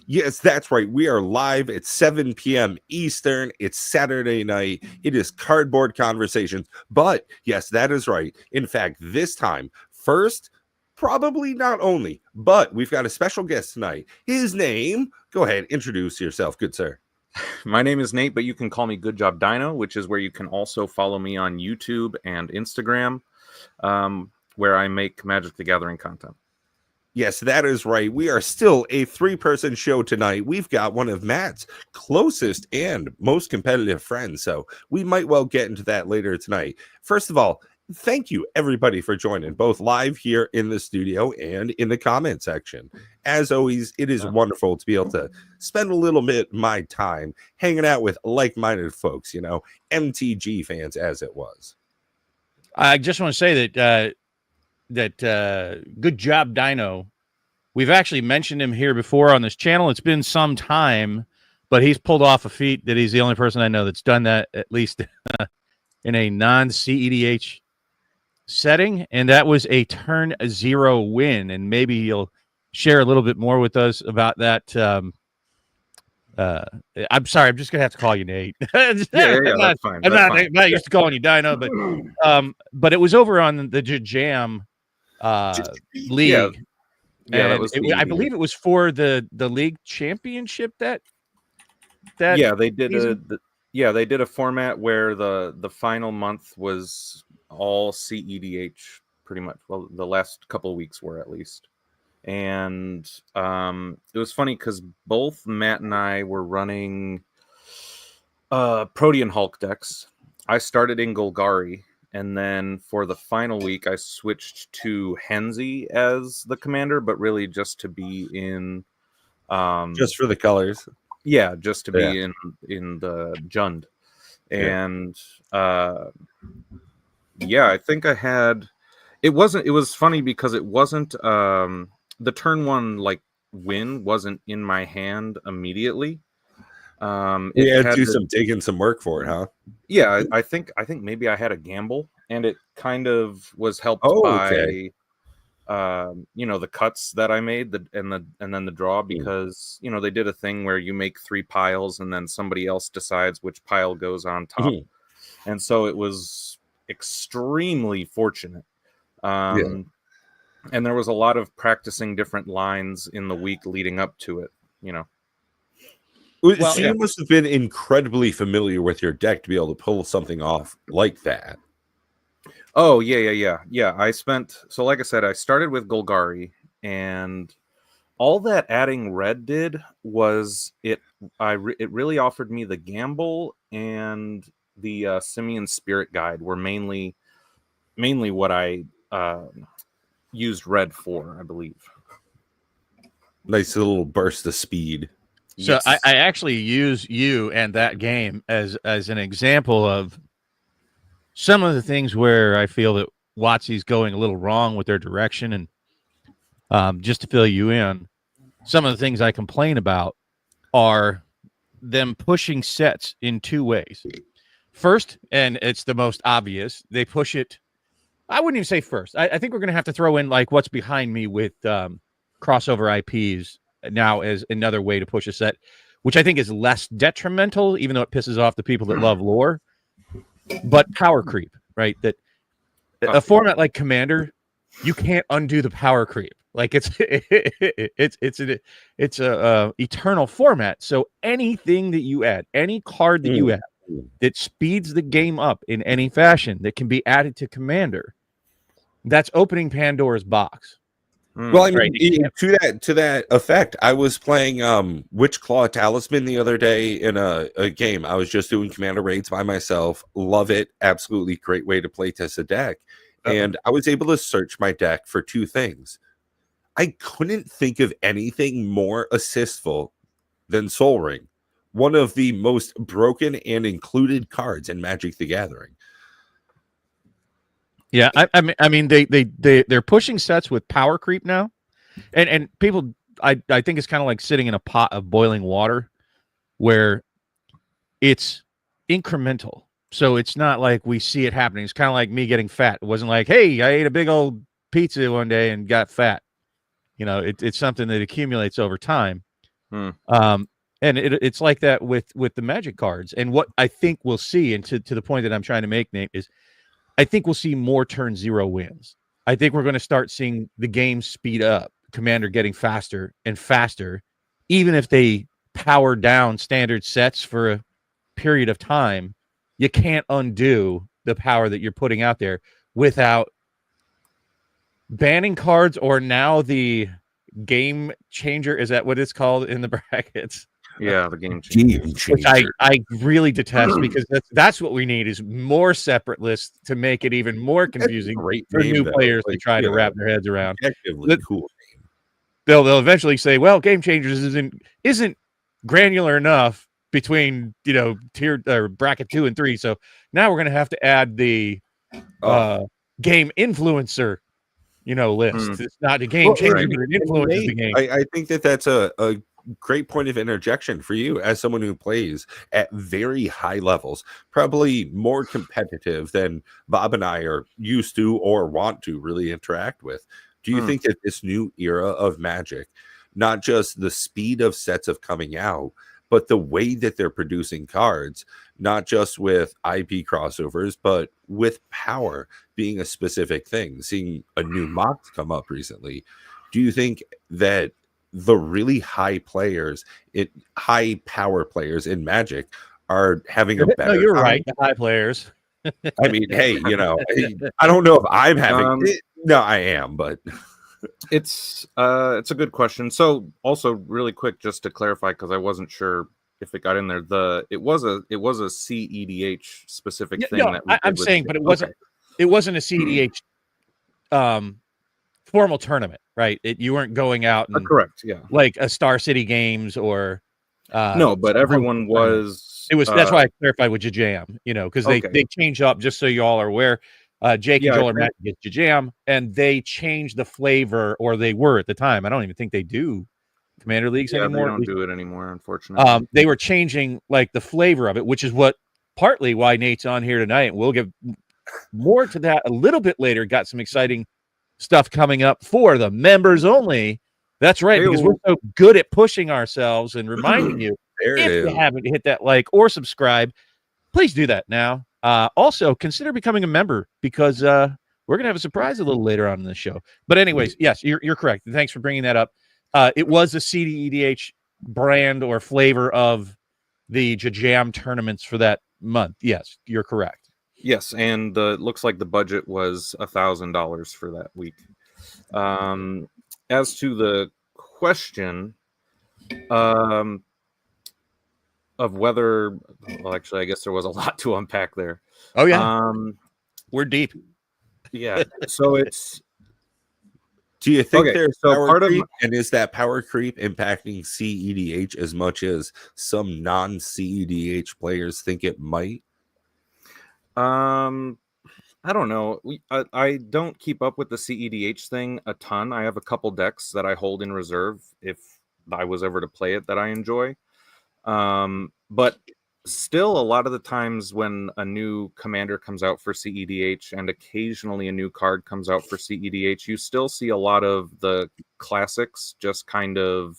Yes, that's right. We are live at 7 p.m. Eastern. It's Saturday night. It is Cardboard Conversations. But yes, that is right. In fact, this time, first, probably not only, but we've got a special guest tonight. His name, go ahead, introduce yourself, good sir. My name is Nate, but you can call me Good Job Dino, which is where you can also follow me on YouTube and Instagram, where I make Magic the Gathering content. Yes, that is right. We are still a 3-person show tonight. We've got one of Matt's closest and most competitive friends, so we might well get into that later tonight. First of all, thank you, everybody, for joining, both live here in the studio and in the comment section. As always, it is wonderful to be able to spend a little bit of my time hanging out with like-minded folks, MTG fans as it was. I just want to say that Good Job Dino, we've actually mentioned him here before on this channel. It's been some time, but he's pulled off a feat that he's the only person I know that's done that, at least in a non-CEDH setting, and that was a turn 0 win. And maybe he'll share a little bit more with us about that. I'm sorry, I'm just gonna have to call you Nate. That's fine. I'm not used to calling you Dino, but it was over on the Jam league. Yeah, that was. I believe it was for the league championship. That they did they did a format where the final month was all CEDH pretty much. Well, the last couple of weeks were, at least. And it was funny because both Matt and I were running Protean Hulk decks. I started in Golgari, and then for the final week, I switched to Henzi as the commander, but really just to be in... just for the colors. Yeah, just to be in the Jund. And I think I had... It was funny because it wasn't... the turn 1 win wasn't in my hand immediately. It had to taking some work for it, huh? Yeah, I think maybe I had a gamble, and it kind of was helped by the cuts that I made, and then the draw, because they did a thing where you make 3 piles and then somebody else decides which pile goes on top. And so it was extremely fortunate. And there was a lot of practicing different lines in the week leading up to it, So you must have been incredibly familiar with your deck to be able to pull something off like that. Oh, yeah. So like I said, I started with Golgari, and all that adding red did was it really offered me the gamble, and the Simian Spirit Guide were mainly what I used red for, I believe. Nice little burst of speed. So yes. I actually use you and that game as an example of some of the things where I feel that WotC's going a little wrong with their direction. And just to fill you in, some of the things I complain about are them pushing sets in 2 ways. First, and it's the most obvious, they push it. I wouldn't even say first. I think we're going to have to throw in what's behind me with crossover IPs now as another way to push a set, which I think is less detrimental, even though it pisses off the people that love lore. But power creep, right? That a format like Commander, you can't undo the power creep. It's a eternal format. So anything that you add, any card that you add that speeds the game up in any fashion that can be added to Commander, that's opening Pandora's box. Well, I mean, to that effect, I was playing Witchclaw Talisman the other day in a game. I was just doing Commander raids by myself. Love it. Absolutely great way to play test a deck. And I was able to search my deck for 2 things. I couldn't think of anything more assistful than Sol Ring, one of the most broken and included cards in Magic the Gathering. Yeah, I mean they're pushing sets with power creep now, and people I think it's kind of like sitting in a pot of boiling water, where it's incremental. So it's not like we see it happening. It's kind of like me getting fat. It wasn't like, hey, I ate a big old pizza one day and got fat. It's something that accumulates over time. And it's like that with the Magic cards. And what I think we'll see, and to the point that I'm trying to make, Nate, is I think we'll see more turn 0 wins. I think we're going to start seeing the game speed up, Commander getting faster and faster, even if they power down standard sets for a period of time. You can't undo the power that you're putting out there without banning cards, or now the game changer. Is that what it's called in the brackets? Yeah, the game changer. Which I really detest, because that's what we need, is more separate lists to make it even more confusing for new players to try to wrap their heads around. Cool. They'll eventually say, well, game changers isn't granular enough between tier or bracket 2 and 3, so now we're going to have to add the game influencer list. It's not a game changer, but it influences the game. I think that's a great point of interjection for you as someone who plays at very high levels, probably more competitive than Bob and I are used to or want to really interact with. Do you think that this new era of Magic, not just the speed of sets of coming out, but the way that they're producing cards, not just with IP crossovers, but with power being a specific thing, seeing a new Mox come up recently, do you think that the really high power players in Magic are having a better No, you're time? right, the high players. I mean, hey, I don't know if I'm having no, I am, but it's a good question. So also really quick, just to clarify, because I wasn't sure if it got in there, it was a CEDH specific thing that I'm saying, but it wasn't a CEDH formal tournament, right? You weren't going out and correct, yeah, like a Star City Games or no, but everyone was. It was that's why I clarified with Jam, because they changed up, just so you all are aware. Jake and Joel are Matt against Jam, and they changed the flavor, or they were at the time. I don't even think they do Commander Leagues anymore. They don't do it anymore, unfortunately. They were changing like the flavor of it, which is what partly why Nate's on here tonight. We'll give more to that a little bit later. Got some exciting stuff coming up for the members only. That's right, because we're so good at pushing ourselves and reminding you, if you haven't hit that like or subscribe, please do that now. Also, consider becoming a member, because we're going to have a surprise a little later on in the show. But anyways, yes, you're correct. Thanks for bringing that up. It was a CDEDH brand or flavor of the Jam tournaments for that month. Yes, you're correct. Yes, and looks like the budget was $1,000 for that week. As to the question of whether, well, actually, I guess there was a lot to unpack there. Oh yeah, we're deep. Yeah, so it's. Do you think there's power creep, and is that power creep impacting CEDH as much as some non-CEDH players think it might? I don't know. I don't keep up with the CEDH thing a ton. I have a couple decks that I hold in reserve if I was ever to play it that I enjoy. But still, a lot of the times when a new commander comes out for CEDH, and occasionally a new card comes out for CEDH, you still see a lot of the classics just kind of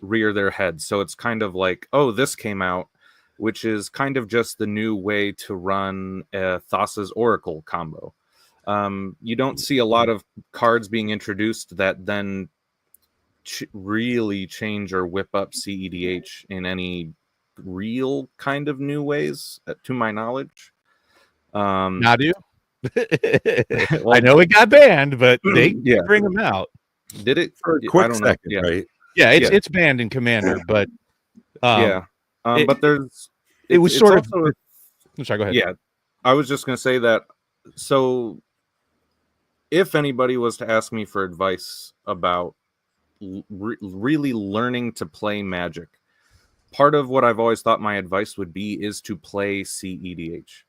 rear their heads. So it's kind of like, oh, this came out, which is kind of just the new way to run a Thassa's Oracle combo. You don't see a lot of cards being introduced that then really change or whip up CEDH in any real kind of new ways, to my knowledge. Now do you? Well, I know it got banned, but they bring them out. Did it? For a quick second, right? Yeah, it's banned in Commander, but but there's it was sort of. Also, I'm sorry, go ahead. Yeah, I was just going to say that. So, if anybody was to ask me for advice about really learning to play Magic, part of what I've always thought my advice would be is to play CEDH,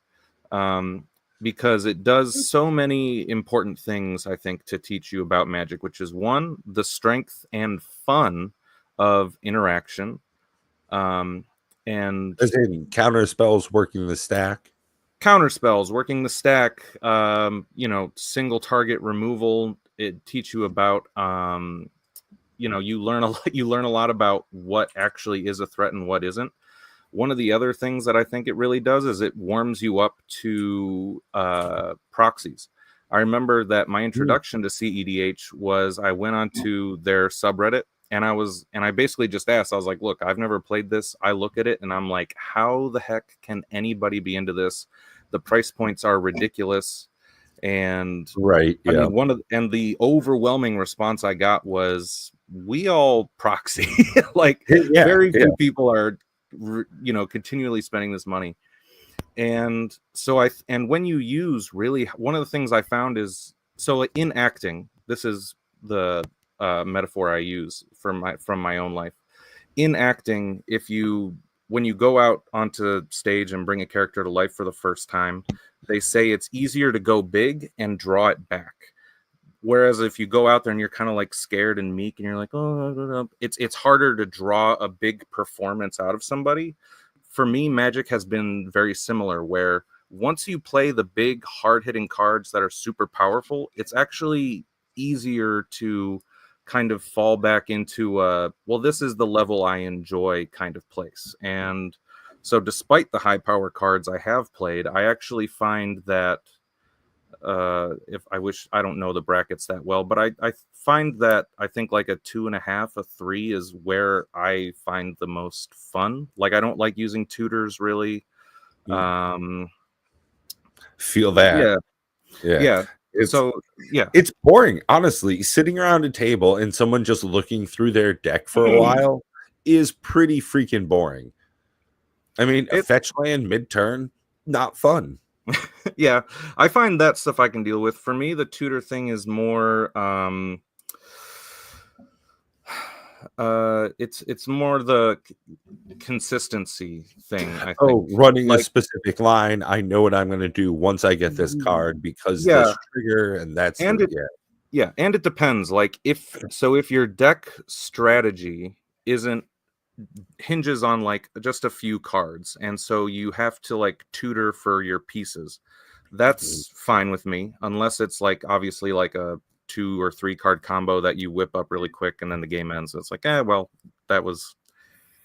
because it does so many important things, I think, to teach you about Magic, which is one, the strength and fun of interaction, and as in counter spells working the stack. Single target removal. It teach you about you learn a lot, you learn a lot about what actually is a threat and what isn't. One of the other things that I think it really does is it warms you up to proxies. I remember that my introduction to CEDH was I went onto their subreddit and I basically just asked, I was like, look, I've never played this. I look at it and I'm like, how the heck can anybody be into this? The price points are ridiculous. And Right. I Yeah. mean, the overwhelming response I got was, we all proxy. Like, Yeah. very Yeah. few people are, continually spending this money. And so and when you use really, one of the things I found is, so in acting, this is the metaphor I use from my own life. In acting, when you go out onto stage and bring a character to life for the first time, they say it's easier to go big and draw it back. Whereas if you go out there and you're kind of like scared and meek and you're like, oh, it's harder to draw a big performance out of somebody. For me, Magic has been very similar, where once you play the big hard-hitting cards that are super powerful, it's actually easier to kind of fall back into well, this is the level I enjoy kind of place. And so despite the high power cards I have played, I actually find that I don't know the brackets that well, but I find that I think like a 2.5, a 3 is where I find the most fun. Like, I don't like using tutors really. Feel that. Yeah. It's Yeah. it's boring, honestly. Sitting around a table and someone just looking through their deck for a while is pretty freaking boring. I mean, a fetch land mid-turn, not fun. Yeah, I find that stuff I can deal with. For me, the tutor thing is more it's more the consistency thing, I think. Oh, running a specific line. I know what I'm going to do once I get this card because this trigger, and that's and it depends. Like, if your deck strategy hinges on like just a few cards, and so you have to like tutor for your pieces, that's fine with me, unless it's like obviously like a 2 or 3 card combo that you whip up really quick and then the game ends. It's like, well, that was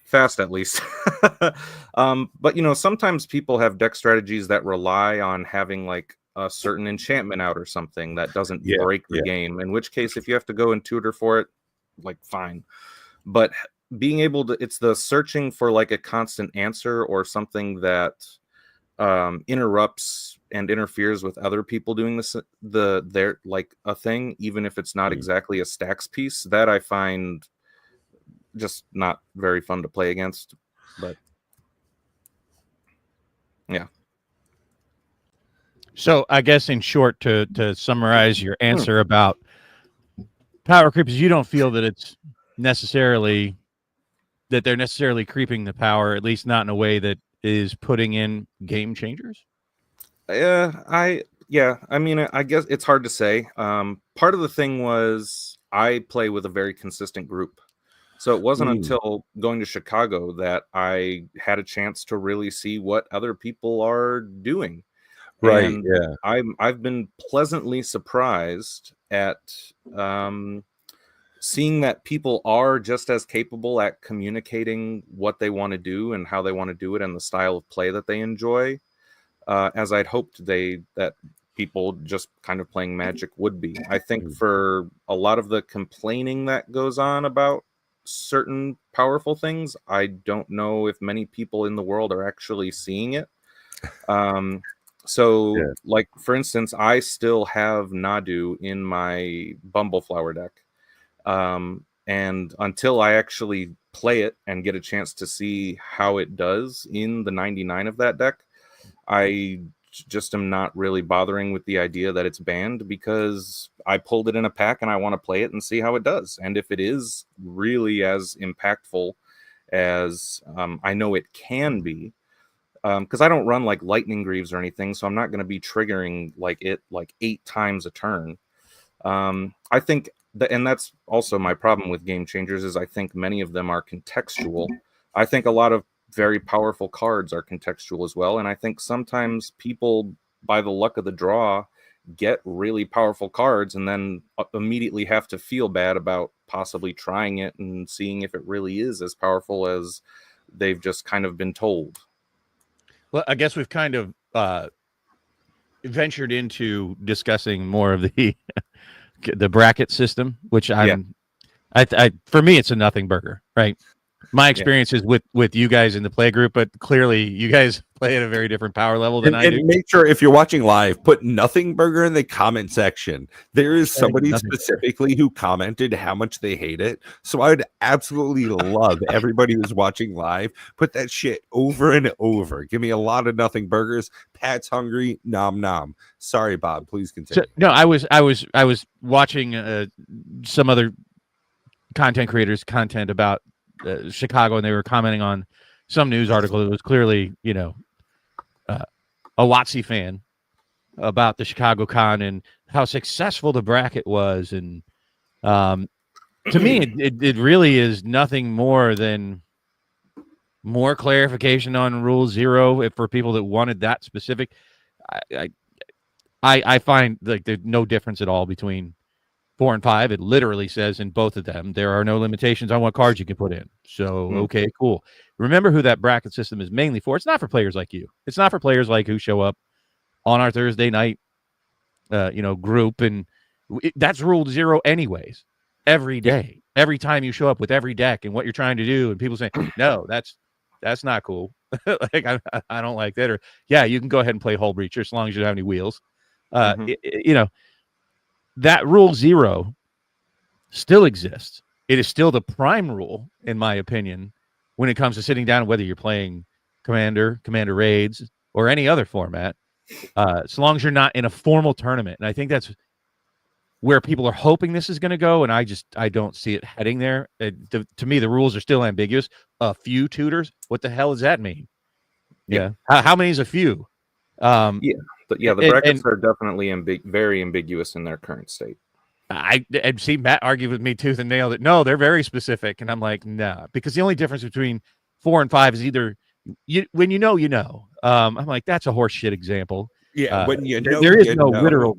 fast at least. But sometimes people have deck strategies that rely on having like a certain enchantment out or something that doesn't break the game, in which case if you have to go and tutor for it, like, fine. But being able to, it's the searching for like a constant answer or something that interrupts and interferes with other people doing this, their like a thing, even if it's not exactly a stacks piece, that I find just not very fun to play against. But yeah. So I guess in short, to summarize your answer about power creep, is you don't feel that they're necessarily creeping the power, at least not in a way that is putting in game changers. I mean, I guess it's hard to say. Part of the thing was I play with a very consistent group. So it wasn't until going to Chicago that I had a chance to really see what other people are doing. Right. And I've been pleasantly surprised at seeing that people are just as capable at communicating what they want to do and how they want to do it and the style of play that they enjoy, as I'd hoped that people just kind of playing Magic would be. I think for a lot of the complaining that goes on about certain powerful things, I don't know if many people in the world are actually seeing it. Like, for instance, I still have Nadu in my Bumbleflower deck. And until I actually play it and get a chance to see how it does in the 99 of that deck, I just am not really bothering with the idea that it's banned, because I pulled it in a pack and I want to play it and see how it does. And if it is really as impactful as I know it can be, because I don't run like Lightning Greaves or anything, so I'm not going to be triggering like 8 times a turn. I think and that's also my problem with game changers, is I think many of them are contextual. I think a lot of very powerful cards are contextual as well, and I think sometimes people, by the luck of the draw, get really powerful cards and then immediately have to feel bad about possibly trying it and seeing if it really is as powerful as they've just kind of been told. Well, I guess we've kind of ventured into discussing more of the the bracket system, which for me, it's a nothing burger, right? My experience is with you guys in the play group, but clearly you guys play at a very different power level than I do. And make sure if you're watching live, put nothing burger in the comment section. There is somebody specifically who commented how much they hate it. So I would absolutely love everybody who's watching live, put that shit over and over. Give me a lot of nothing burgers. Pat's hungry. Nom nom. Sorry, Bob. Please continue. So, no, I was watching some other content creators' content about Chicago, and they were commenting on some news article that was clearly, a WotC fan about the Chicago Con and how successful the bracket was. And to me, it really is nothing more than more clarification on Rule 0 for people that wanted that specific. I find like there's no difference at all between 4 and 5. It literally says in both of them there are no limitations on what cards you can put in. So okay, cool. Remember who that bracket system is mainly for. It's not for players like you. It's not for players like who show up on our Thursday night group, and that's Rule 0 anyways. Every day, every time you show up with every deck and what you're trying to do, and people say no, that's not cool. Like I don't like that. Or yeah, you can go ahead and play Hull Breacher as long as you don't have any wheels. That Rule 0 still exists. It is still the prime rule, in my opinion, when it comes to sitting down, whether you're playing Commander Raids, or any other format, as long as you're not in a formal tournament. And I think that's where people are hoping this is going to go, and I don't see it heading there. To me, the rules are still ambiguous. A few tutors? What the hell does that mean? Yeah. How many is a few? The brackets are definitely very ambiguous in their current state. I see Matt argue with me tooth and nail that no, they're very specific, and I'm like, nah, because the only difference between 4 and 5 is either when you know. I'm like, that's a horseshit example. Yeah, when there is no literal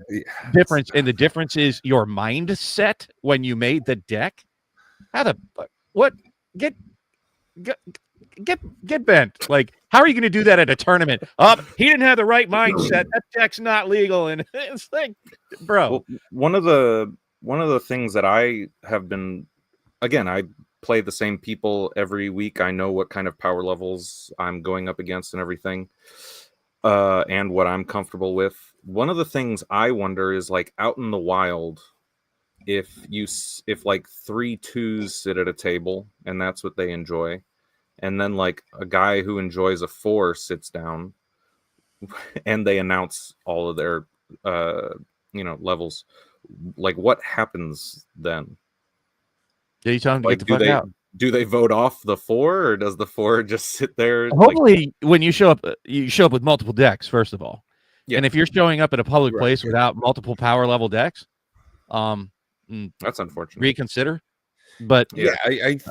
difference, and the difference is your mindset when you made the deck. Get bent. Like, how are you going to do that at a tournament? He didn't have the right mindset. That deck's not legal, and it's like, bro. Well, one of the things that I have been, again, I play the same people every week. I know what kind of power levels I'm going up against and everything, and what I'm comfortable with. One of the things I wonder is, like, out in the wild, if like 3 2s sit at a table and that's what they enjoy, and then like a guy who enjoys a 4 sits down and they announce all of their levels, like what happens then? Yeah, you tell them to get the fuck out. Do they vote off the 4, or does the 4 just sit there? Hopefully, when you show up with multiple decks, first of all. Yeah. And if you're showing up at a public place without multiple power level decks, that's unfortunate. Reconsider. But yeah,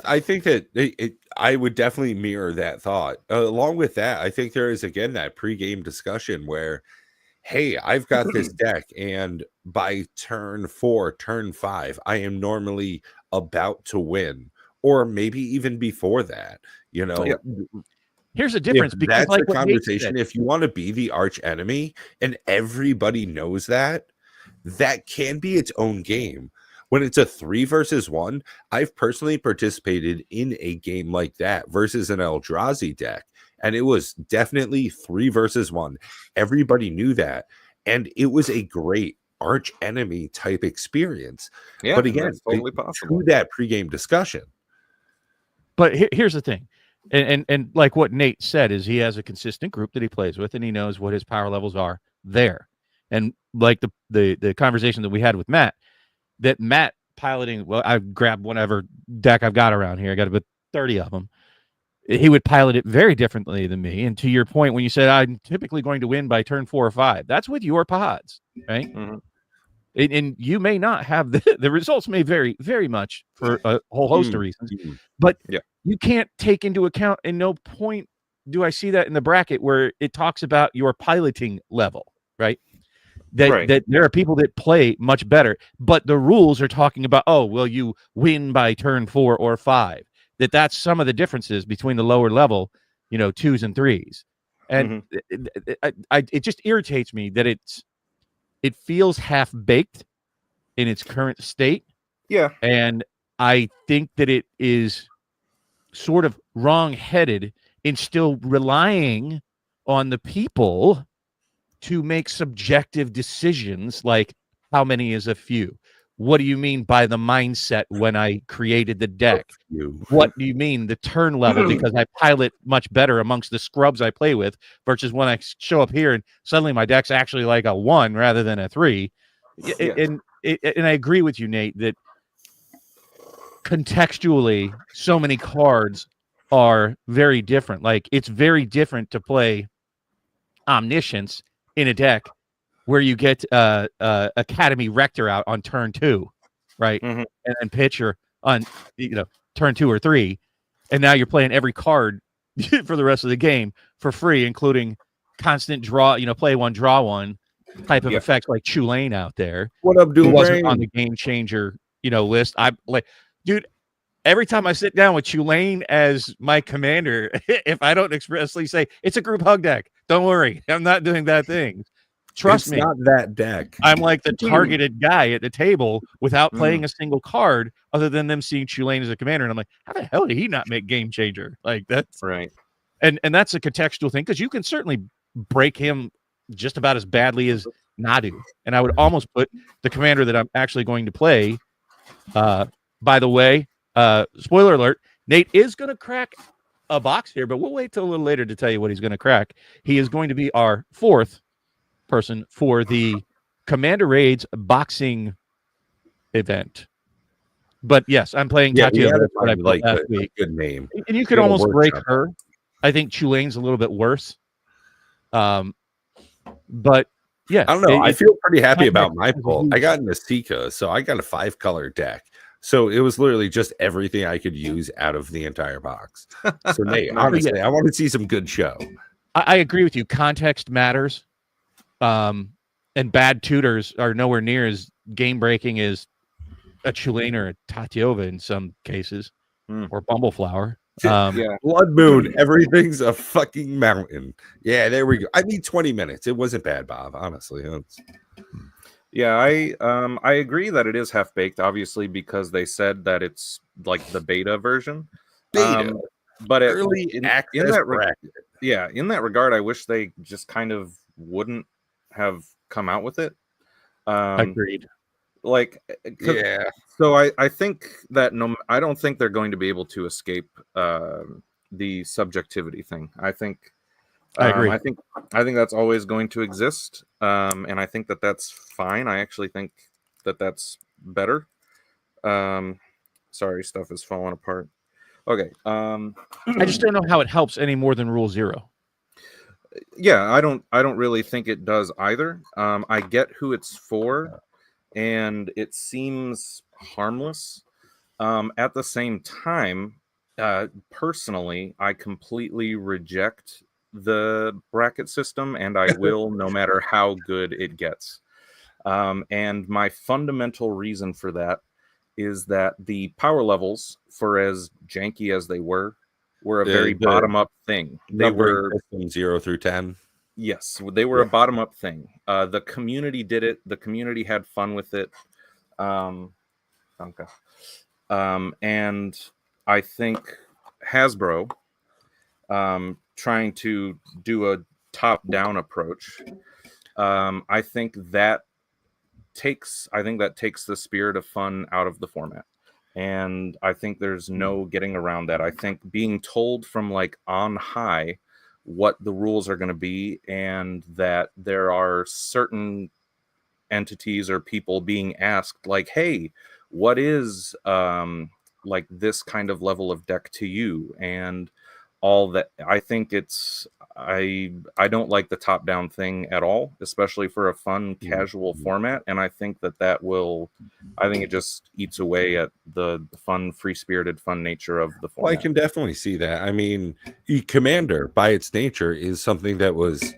I think that I would definitely mirror that thought. Along with that, I think there is again that pregame discussion where, hey, I've got this deck, and by turn 4, turn 5, I am normally about to win, or maybe even before that. Here's the difference, because that's like the conversation. If you want to be the arch enemy, and everybody knows that can be its own game. When it's a 3 versus 1, I've personally participated in a game like that versus an Eldrazi deck, and it was definitely 3 versus 1. Everybody knew that, and it was a great arch enemy type experience. Yeah, but again, that's totally possible. To that pregame discussion. But here's the thing, and like what Nate said is he has a consistent group that he plays with, and he knows what his power levels are there. And like the conversation that we had with Matt. That Matt piloting, well, I grabbed whatever deck I've got around here. I got about 30 of them. He would pilot it very differently than me. And to your point, when you said I'm typically going to win by turn 4 or 5, that's with your pods, right? Mm-hmm. And you may not have the results may vary very much for a whole host of reasons, but you can't take into account, and no point do I see that in the bracket where it talks about your piloting level, right? that there are people that play much better, but the rules are talking about, oh, well, you win by turn 4 or 5. That's some of the differences between the lower level, 2s and 3s. And it just irritates me that it feels half baked in its current state. Yeah. And I think that it is sort of wrong-headed in still relying on the people to make subjective decisions like how many is a few. What do you mean by the mindset when I created the deck? What do you mean the turn level? Because I pilot much better amongst the scrubs I play with versus when I show up here and suddenly my deck's actually like a 1 rather than a 3. And I agree with you, Nate, that contextually so many cards are very different. Like, it's very different to play Omniscience in a deck where you get Academy Rector out on turn 2, right? Mm-hmm. And then Pitcher on turn 2 or 3, and now you're playing every card for the rest of the game for free, including constant draw, play one, draw one type of effects like Tulane out there. What up, dude? Wasn't on the game changer, list. I like, dude. Every time I sit down with Tulane as my commander, if I don't expressly say it's a group hug deck, don't worry, I'm not doing that thing. Trust me, not that deck. I'm like the targeted guy at the table without playing a single card other than them seeing Tulane as a commander. And I'm like, how the hell did he not make game changer? Like, that's right. And that's a contextual thing, because you can certainly break him just about as badly as Nadu. And I would almost put the commander that I'm actually going to play, by the way, spoiler alert, Nate is going to crack a box here, but we'll wait till a little later to tell you what he's going to crack. He is going to be our 4th person for the Commander Raids boxing event. But yes, I'm playing Tatiana. That's what I played last week. Good name. And you could almost break her. I think Tulane's a little bit worse. But yeah, I don't know. I feel pretty happy about my pull. I got Nasika, so I got a 5-color deck. So it was literally just everything I could use out of the entire box. So Nate, honestly, I want to see some good show. I agree with you. Context matters. And bad tutors are nowhere near as game breaking as a Tulane or a Tatiova in some cases, or Bumbleflower. Blood Moon, everything's a fucking mountain. Yeah, there we go. I need 20 minutes. It wasn't bad, Bob. Honestly, yeah, I agree that it is half baked, obviously, because they said that it's like the beta version. But early in that bracket. Yeah, in that regard, I wish they just kind of wouldn't have come out with it. Agreed. Like, yeah. So I think that I don't think they're going to be able to escape the subjectivity thing. I agree. I think that's always going to exist, and I think that that's fine. I actually think that that's better. Sorry, stuff is falling apart. Okay. I just don't know how it helps any more than Rule 0. Yeah, I don't really think it does either. I get who it's for, and it seems harmless. At the same time, personally, I completely reject the bracket system, and I will no matter how good it gets. And my fundamental reason for that is that the power levels, for as janky as they were a very bottom-up thing. They were 0 through 10. Yes, they were a bottom-up thing. The community did it. The community had fun with it. And I think Hasbro, trying to do a top-down approach, I think that takes the spirit of fun out of the format. And I think there's no getting around that. I think being told from like on high what the rules are going to be, and that there are certain entities or people being asked like, hey, what is like this kind of level of deck to you, and all that. I think I don't like the top down thing at all, especially for a fun casual format. And I think that it just eats away at the fun, free-spirited fun nature of the format. Well, I can definitely see that. I mean, Commander by its nature is something that was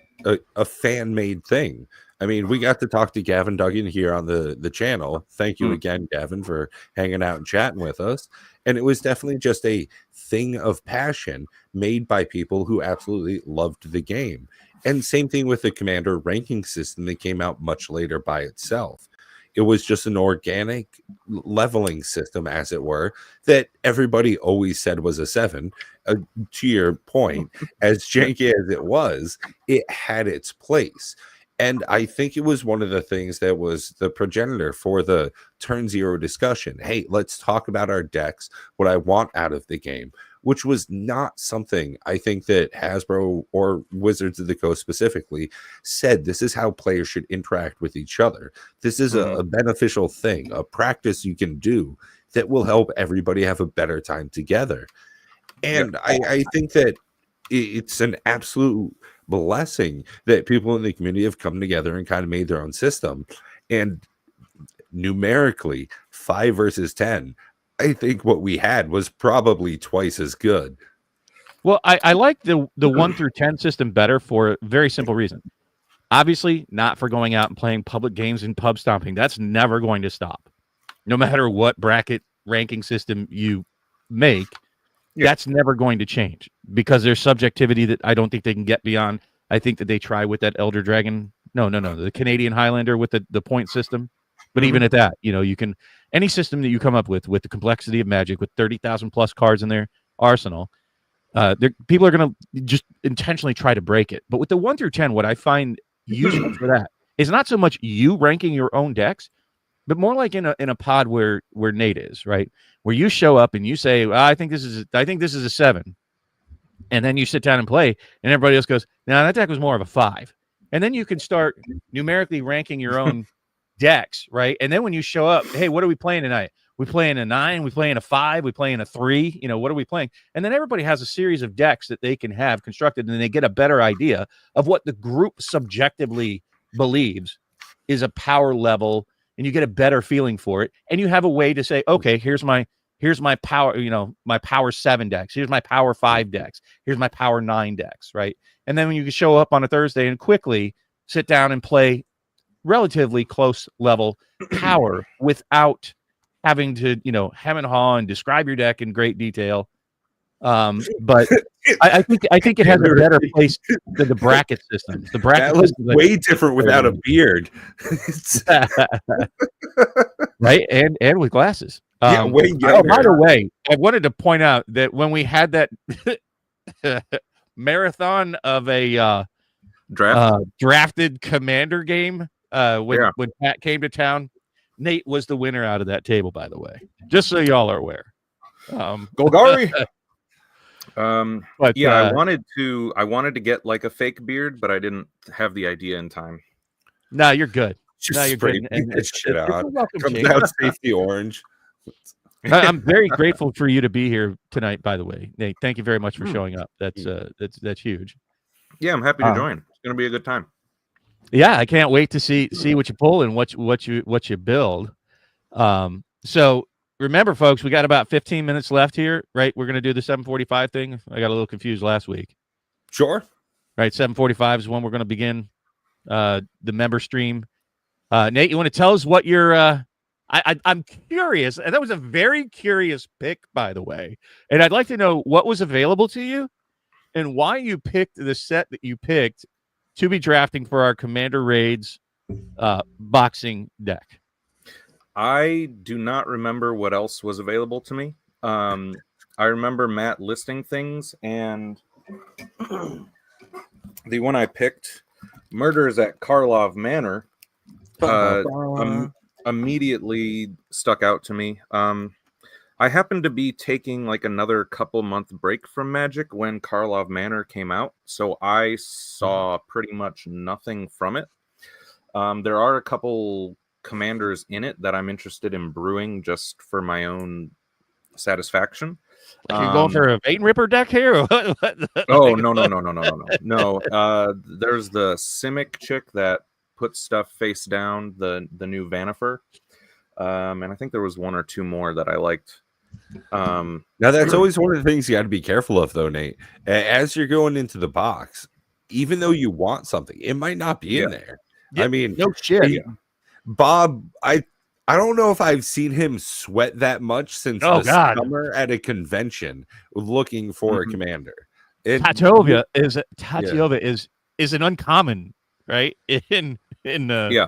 a fan-made thing. I mean, we got to talk to Gavin Duggan here on the channel. Thank you again, Gavin, for hanging out and chatting with us. And it was definitely just a thing of passion made by people who absolutely loved the game. And same thing with the Commander ranking system that came out much later by itself. It was just an organic leveling system, as it were, that everybody always said was a 7. To your point, as janky as it was, it had its place. And I think it was one of the things that was the progenitor for the turn 0 discussion. Hey, let's talk about our decks, what I want out of the game, which was not something I think that Hasbro or Wizards of the Coast specifically said this is how players should interact with each other. This is a beneficial thing, a practice you can do that will help everybody have a better time together. And I think that it's an absolute blessing that people in the community have come together and kind of made their own system. And numerically, 5 versus 10, I think what we had was probably twice as good. Well, I like the 1 through 10 system better for a very simple reason. Obviously, not for going out and playing public games and pub stomping. That's never going to stop. No matter what bracket ranking system you make, that's never going to change because there's subjectivity that I don't think they can get beyond. I think that they try with that Elder Dragon. No, the Canadian Highlander with the point system. But even at that, you can any system that you come up with the complexity of Magic with 30,000 plus cards in their arsenal, people are going to just intentionally try to break it. But with the 1 through 10, what I find useful for that is not so much you ranking your own decks, but more like in a pod where Nate is, right? Where you show up and you say, well, I think this is a 7. And then you sit down and play, and everybody else goes, no, that deck was more of a 5. And then you can start numerically ranking your own decks, right? And then when you show up, hey, what are we playing tonight? We playing a 9, we playing a 5, we playing a 3, what are we playing? And then everybody has a series of decks that they can have constructed, and they get a better idea of what the group subjectively believes is a power level, and you get a better feeling for it. And you have a way to say, okay, here's my power, my power 7 decks. Here's my power 5 decks. Here's my power 9 decks, right? And then when you can show up on a Thursday and quickly sit down and play relatively close level power without having to, hem and haw and describe your deck in great detail. But I think it has a better place than the bracket systems. The bracket looks way different without a beard, right? And with glasses. Way younger. By the way, I wanted to point out that when we had that marathon of a drafted Commander game, when Pat came to town, Nate was the winner out of that table. By the way, just so y'all are aware. Golgari. But I wanted to get like a fake beard, but I didn't have the idea in time. No, you're good. Just you're good. And shit out. Comes out safety orange. I'm very grateful for you to be here tonight. By the way, Nate, thank you very much for showing up. That's huge. Yeah, I'm happy to join. It's gonna be a good time. Yeah, I can't wait to see what you pull and what you build. So remember, folks, we got about 15 minutes left here, right? We're going to do the 7:45 thing. I got a little confused last week. Sure. Right, 7:45 is when we're going to begin the member stream. Nate, you want to tell us what your I'm curious, and that was a very curious pick, by the way. And I'd like to know what was available to you and why you picked the set that you picked to be drafting for our Commander Raids boxing deck. I do not remember what else was available to me. I remember Matt listing things, and the one I picked, Murders at Karlov Manor, immediately stuck out to me. I happened to be taking like another couple-month break from Magic when Karlov Manor came out, so I saw pretty much nothing from it. There are a couple commanders in it that I'm interested in brewing just for my own satisfaction. Like you're going for a Vein Ripper deck here? Or what? Oh, no. There's the Simic chick that puts stuff face down, the new Vanifer. And I think there was one or two more that I liked. Now, that's always one of the things you got to be careful of, though, Nate. As you're going into the box, even though you want something, it might not be in there. Yeah, I mean, no shit. Bob, I don't know if I've seen him sweat that much since Oh, the God. summer at a convention looking for a commander. Tatyova is an uncommon, right? In Yeah.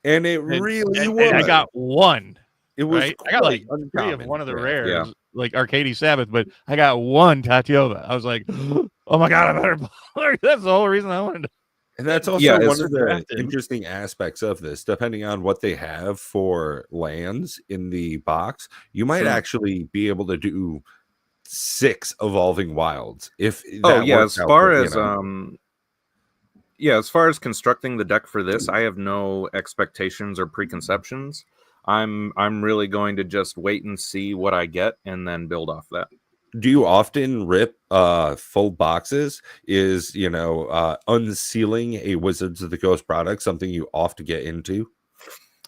And it and, really and, was. and I got one. It was Right, I got like quite 3 of uncommon. one of the Correct. rares, like Arcady Sabbath, but I got one Tatyova. I was like, oh my god, I better. That's the whole reason I wanted to. And that's also Yeah, one of the drafted. interesting aspects of this. Depending on what they have for lands in the box, you might actually be able to do 6 evolving wilds if Oh that yeah, works out. as far as constructing the deck for this, I have no expectations or preconceptions. I'm really going to just wait and see what I get and then build off that. Do you often rip full boxes? Is unsealing a Wizards of the Coast product something you often get into?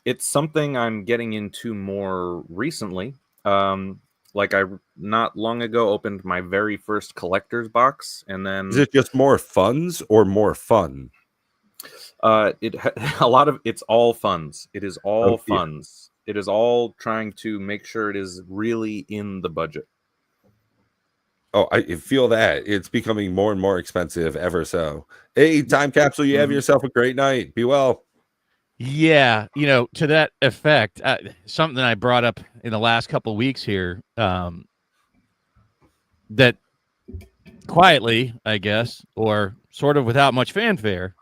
It's something I'm getting into more recently. Like I not long ago opened my very first collector's box, and then Is it just more funds or more fun? a lot of it's all funds. It is all Yeah. funds. It is all trying to make sure it is really in the budget. Oh, I feel that it's becoming more and more expensive ever so. Hey, Time Capsule, you have yourself a great night. Be well. Yeah, to that effect, something I brought up in the last couple of weeks here, that quietly, I guess, or sort of without much fanfare,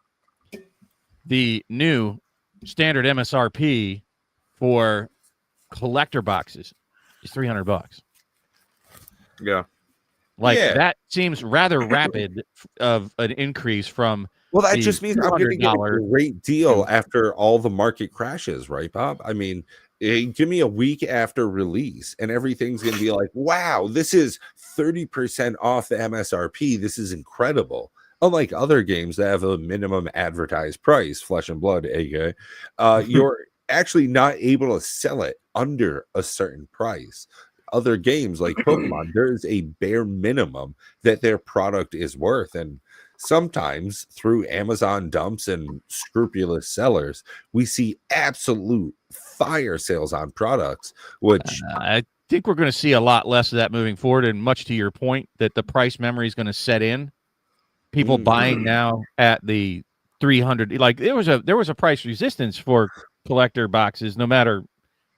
the new standard MSRP for collector boxes is $300. Yeah. That seems rather rapid of an increase from. Well, that just means I'm going to get a $200 great deal after all the market crashes, right, Bob? I mean, give me a week after release and everything's going to be like, wow, this is 30% off the MSRP. This is incredible. Unlike other games that have a minimum advertised price, Flesh and Blood, aka, you're actually not able to sell it under a certain price. Other games like Pokemon, there is a bare minimum that their product is worth. And sometimes through Amazon dumps and scrupulous sellers, we see absolute fire sales on products, which I think we're going to see a lot less of that moving forward. And much to your point, that the price memory is going to set in. People buying now at the 300, like there was a price resistance for collector boxes, no matter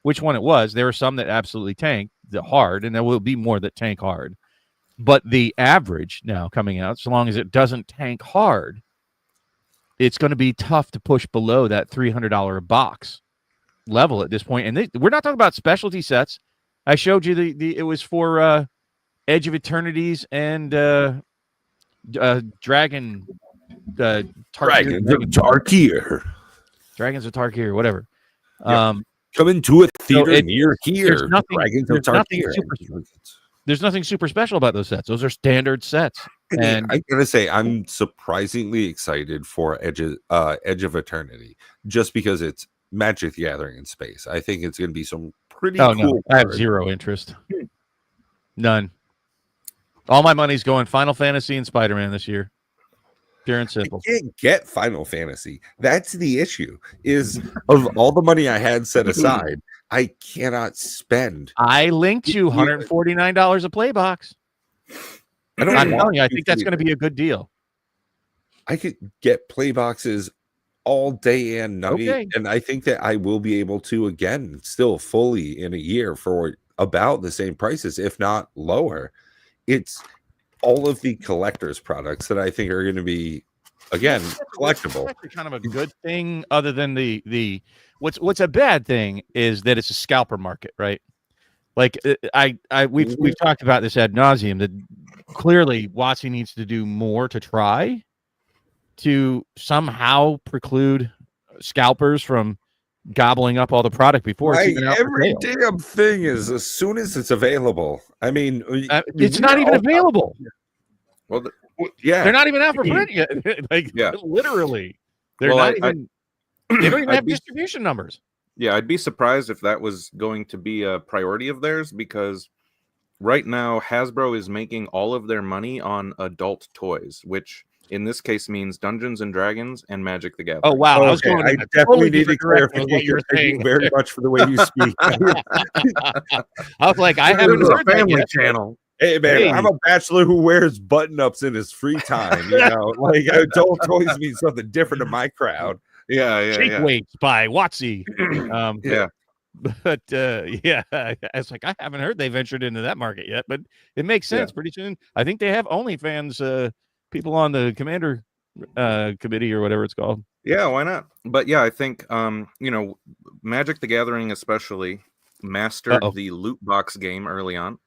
which one it was. There were some that absolutely tanked the hard, and there will be more that tank hard. But the average now coming out, so long as it doesn't tank hard, it's going to be tough to push below that $300 a box level at this point. And we're not talking about specialty sets. I showed you it was for Edge of Eternities and Dragons of Tarkir, whatever. Yep. Coming to a theater near here. There's nothing super special about those sets. Those are standard sets. And I gotta say, I'm surprisingly excited for Edge of Eternity, just because it's Magic the Gathering in space. I think it's going to be some pretty cool. No, I have zero interest. None. All my money's going Final Fantasy and Spider-Man this year. Pure and simple. I can't get Final Fantasy. That's the issue. Is of all the money I had set aside, I cannot spend. I linked you $149 a play box. I'm telling you, I think that's going to be a good deal. I could get play boxes all day and night, and I think that I will be able to again, still fully in a year for about the same prices, if not lower. It's all of the collectors products that I think are going to be again collectible. That's kind of a good thing, other than the what's a bad thing is that it's a scalper market, right? Like we've talked about this ad nauseum, that clearly WotC needs to do more to try to somehow preclude scalpers from gobbling up all the product before it's even out. Every damn thing is as soon as it's available. I mean, it's not even available. Well, they're not even out for print yet. Literally, they don't even have distribution numbers. Yeah, I'd be surprised if that was going to be a priority of theirs, because right now Hasbro is making all of their money on adult toys, which in this case means Dungeons and Dragons and Magic the Gathering. Oh wow, I was Okay, going I in a definitely totally needed different direction with what you clarification. were Thank you saying. very much for the way you speak. I was like, I This haven't is a heard that family yet. channel. Hey man, Hey. I'm a bachelor who wears button-ups in his free time. You know, like adult toys mean something different to my crowd. Shake Weights by Watsy. Yeah. But yeah, I was like, I haven't heard they ventured into that market yet, but it makes sense. Pretty soon, I think they have OnlyFans people on the Commander committee or whatever it's called. Yeah, why not? But yeah, I think you know, Magic the Gathering especially mastered the loot box game early on,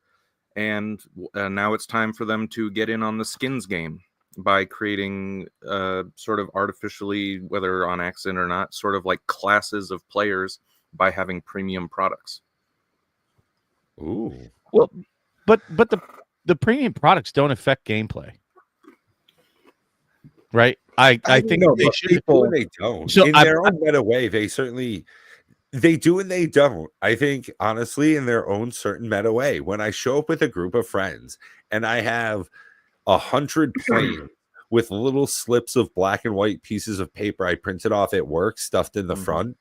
and now it's time for them to get in on the skins game by creating sort of artificially, whether on accident or not, sort of like classes of players by having premium products. Ooh. Well, but the premium products don't affect gameplay, right? I think no, they should. They don't. So In their own meta way, they certainly they do and they don't. I think honestly, in their own certain meta way. When I show up with a group of friends and I have 100 planes with little slips of black and white pieces of paper I printed off at work stuffed in the front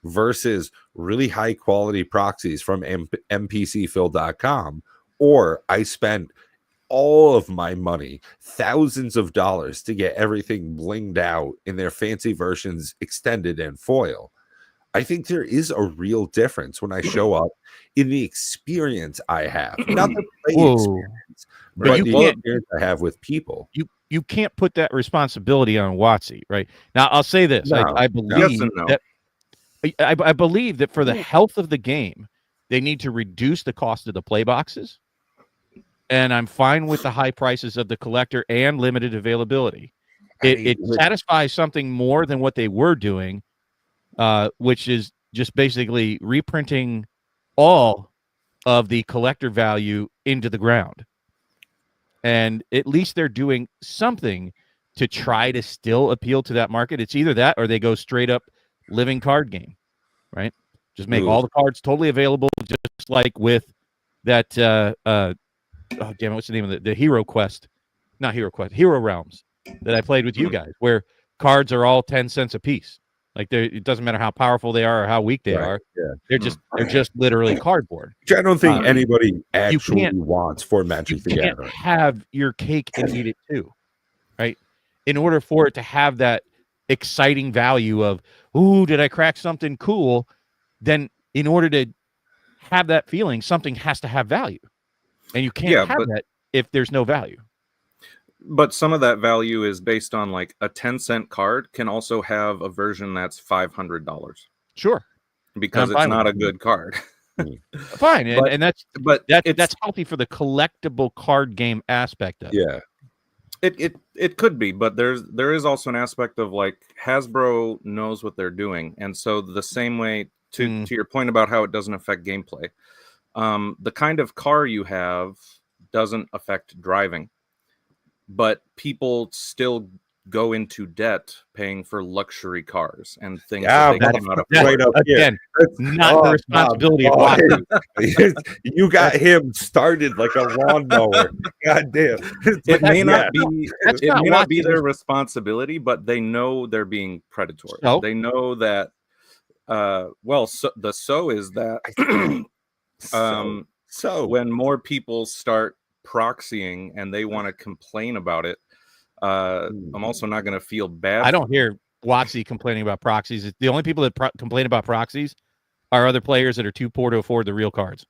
versus really high quality proxies from mpcfill.com, or I spent all of my money, thousands of dollars, to get everything blinged out in their fancy versions, extended and foil. I think there is a real difference when I show up in the experience I have, not the play experience, but the experience I have with people. You can't put that responsibility on Watsy, right? Now, I'll say this: I believe that I believe that for the health of the game, they need to reduce the cost of the play boxes. And I'm fine with the high prices of the collector and limited availability. It satisfies something more than what they were doing, which is just basically reprinting all of the collector value into the ground. And at least they're doing something to try to still appeal to that market. It's either that or they go straight up living card game, right? Just make all the cards totally available, just like with that oh damn it, what's the name of the Hero Quest? Not Hero Quest, Hero Realms that I played with you guys, where cards are all 10 cents a piece. Like it doesn't matter how powerful they are or how weak they are. They're just literally cardboard. Which I don't think anybody actually wants for Magic the Gathering. You can't have your cake and eat it too, right? In order for it to have that exciting value of, ooh, did I crack something cool? Then in order to have that feeling, something has to have value. And you can't have that if there's no value. But some of that value is based on like a 10-cent card can also have a version that's $500. Sure. Because it's not a good card. Fine. And that's healthy for the collectible card game aspect of it. Yeah. It could be, but there is also an aspect of like Hasbro knows what they're doing. And so the same way to your point about how it doesn't affect gameplay, the kind of car you have doesn't affect driving, but people still go into debt paying for luxury cars and things that they cannot afford. Right up again, not the responsibility of Watson. You got him started like a lawnmower. God damn. It may not be their responsibility, but they know they're being predatory. So? They know that is that so when more people start proxying and they want to complain about it, I'm also not going to feel bad. I don't hear Watsy complaining about proxies. The only people that complain about proxies are other players that are too poor to afford the real cards,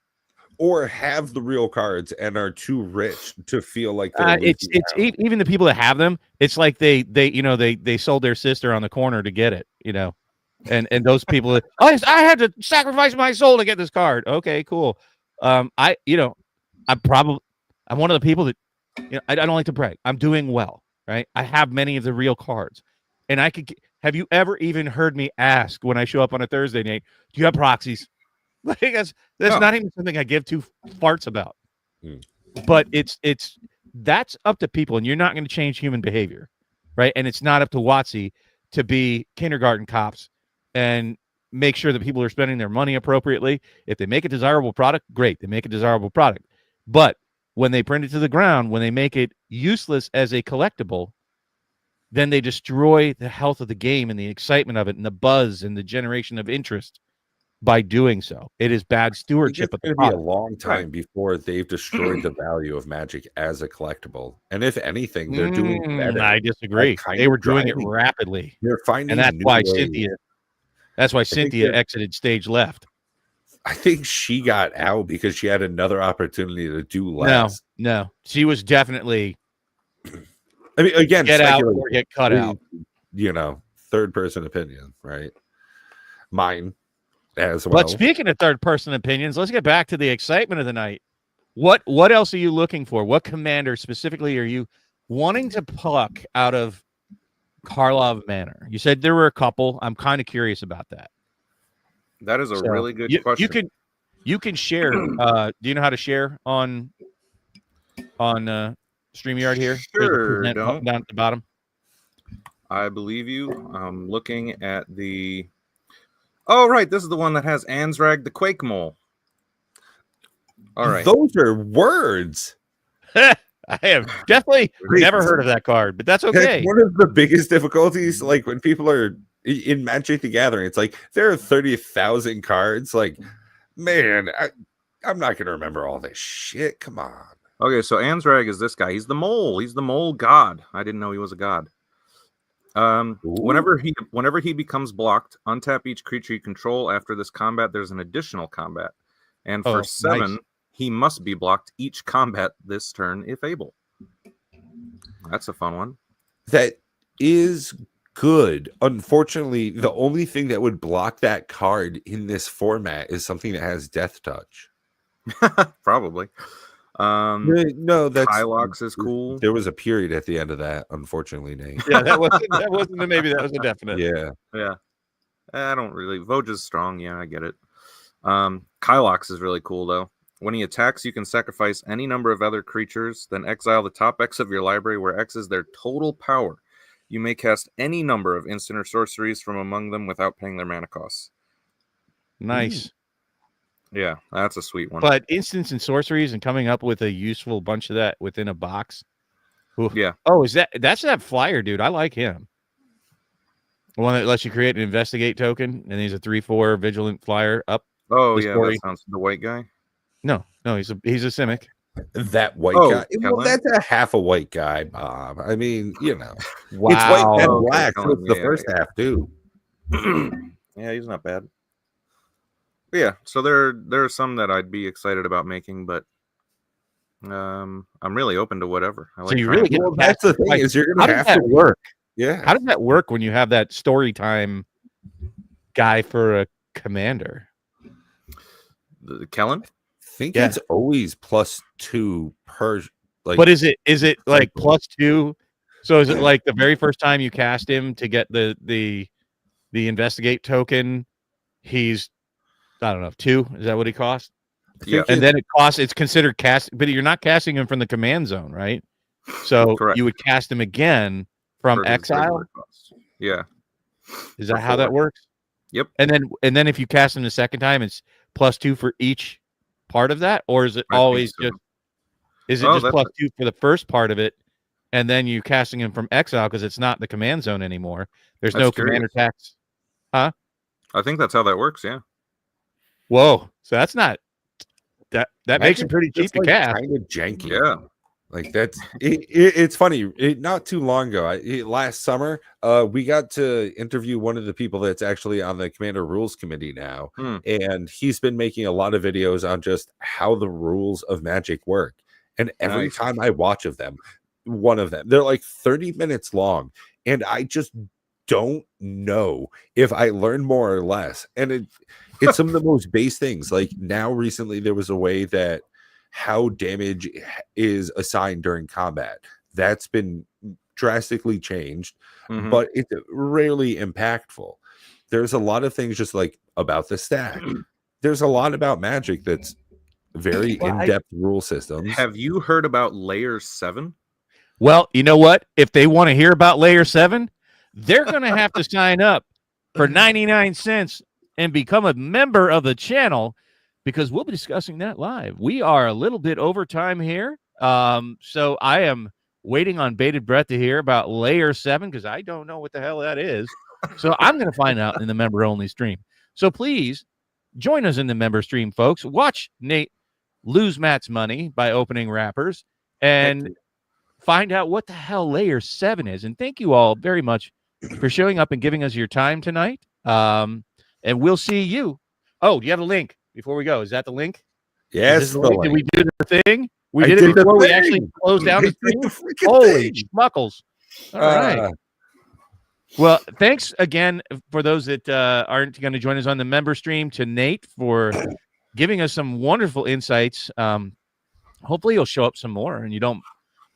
or have the real cards and are too rich to feel like it's even the people that have them. It's like they sold their sister on the corner to get it, and those people. I had to sacrifice my soul to get this card. Okay, cool. I'm one of the people that I don't like to brag. I'm doing well. Right, I have many of the real cards, and I could. Have you ever even heard me ask when I show up on a Thursday night, "Do you have proxies?" Like that's not even something I give two farts about. But that's up to people, and you're not going to change human behavior, right? And it's not up to Watsy to be kindergarten cops and make sure that people are spending their money appropriately. If they make a desirable product, great, they make a desirable product, but when they print it to the ground, when they make it useless as a collectible, then they destroy the health of the game and the excitement of it and the buzz and the generation of interest by doing so. It is bad I think stewardship it's of the going to be a product. long time before they've destroyed the value of Magic as a collectible. And if anything, they're doing better I at disagree. kind They of were doing it driving. rapidly, They're and finding that's new why ways. Cynthia exited stage left. I think she got out because she had another opportunity to do No, less. no, she was definitely I mean, again, get out speculation. or get cut out. You know, third person opinion, right? Mine as well. But speaking of third person opinions, let's get back to the excitement of the night. What else are you looking for? What commander specifically are you wanting to pluck out of Karlov Manor? You said there were a couple. I'm kind of curious about that. That is a really good question. You can share. Do you know how to share on StreamYard here? There's a Sure, present button down at the bottom. I believe you. I'm looking at the. Oh, right. This is the one that has Ansrag the Quake Mole. All right. Those are words. I have definitely never heard of that card, but that's okay. That's one of the biggest difficulties, like when people are in Magic the Gathering, it's like there are 30,000 cards. Like, man, I'm not going to remember all this shit. Come on. Okay, so Ansrag is this guy. He's the mole. He's the mole god. I didn't know he was a god. Whenever he becomes blocked, untap each creature you control. After this combat, there's an additional combat. And for 7, nice. He must be blocked each combat this turn if able. That's a fun one. That is good. Unfortunately, the only thing that would block that card in this format is something that has Death Touch. Probably. No, that's Kylox is cool. There was a period at the end of that, unfortunately, Nate. Yeah, that wasn't maybe that was a definite. Yeah. I don't really. Voja's strong. Yeah, I get it. Kylox is really cool though. When he attacks, you can sacrifice any number of other creatures, then exile the top X of your library, where X is their total power. You may cast any number of instant or sorceries from among them without paying their mana costs. Nice. Yeah, that's a sweet one. But instants and sorceries and coming up with a useful bunch of that within a box. Ooh. Yeah. Oh, that's that flyer, dude. I like him. The one that lets you create an investigate token, and he's a 3/4 vigilant flyer up. Oh, yeah, that sounds the white guy. No, he's a Simic. That white guy. Well, that's a half a white guy, Bob. I mean, you know. Wow. It's white and black. So it's the first half, too. Yeah, he's not bad. But yeah, so there are some that I'd be excited about making, but I'm really open to whatever. So you really get that's the thing is you're going to have to work. Yeah. How does that work when you have that story time guy for a commander? Kellen? I think it's always +2 per. Like, but is it like +2? So is it like the very first time you cast him to get the investigate token? He's I don't know 2. Is that what he costs? Yeah, and then it's considered cast, but you're not casting him from the command zone, right? So you would cast him again from exile. Yeah, is that how that works? Yep. And then if you cast him the second time, it's +2 for each part of that, or is it always just +2 for the first part of it, and then you casting him from exile because it's not the command zone anymore? There's no commander tax, huh? I think that's how that works. Yeah. Whoa! So that's not that makes it pretty cheap to cast. Kind of janky. Yeah. Like that's it's funny. Not too long ago, last summer, we got to interview one of the people that's actually on the Commander Rules Committee now, and he's been making a lot of videos on just how the rules of Magic work. And every time I watch one of them, they're like 30 minutes long, and I just don't know if I learn more or less. And it's some of the most base things. Like now, recently, there was a way that how damage is assigned during combat. That's been drastically changed, but it's rarely impactful. There's a lot of things just like about the stack. There's a lot about Magic that's very in-depth rule systems. Have you heard about Layer 7? Well, you know what? If they want to hear about Layer 7, they're going to have to sign up for 99 cents and become a member of the channel, because we'll be discussing that live. We are a little bit over time here. So I am waiting on bated breath to hear about layer 7 because I don't know what the hell that is. So I'm going to find out in the member only stream. So please join us in the member stream, folks. Watch Nate lose Matt's money by opening wrappers and find out what the hell layer 7 is. And thank you all very much for showing up and giving us your time tonight. And we'll see you. Oh, do you have a link before we go? Is that the link? Yes, the link? Did we do the thing? We did did it before the we thing. actually closed down I the did stream. the freaking Holy thing. schmuckles. All right. Well, thanks again for those that aren't going to join us on the member stream, to Nate for giving us some wonderful insights. Hopefully you'll show up some more and you don't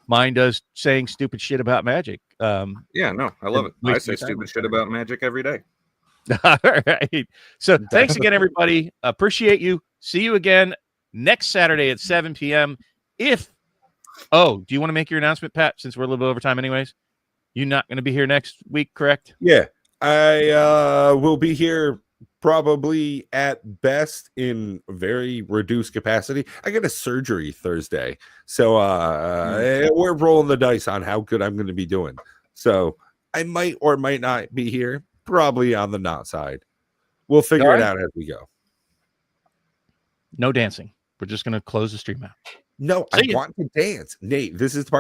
mind us saying stupid shit about Magic. Yeah, no, I love it. I say stupid shit about Magic every day. All right. So thanks again, everybody. Appreciate you. See you again next Saturday at 7 p.m. Do you want to make your announcement, Pat, since we're a little bit over time anyways? You're not going to be here next week, correct? Yeah, I will be here probably at best in very reduced capacity. I get a surgery Thursday, so we're rolling the dice on how good I'm going to be doing. So I might or might not be here, probably on the not side. We'll figure it out as we go. No dancing. We're just going to close the stream out. No, I want to dance. Nate, this is the part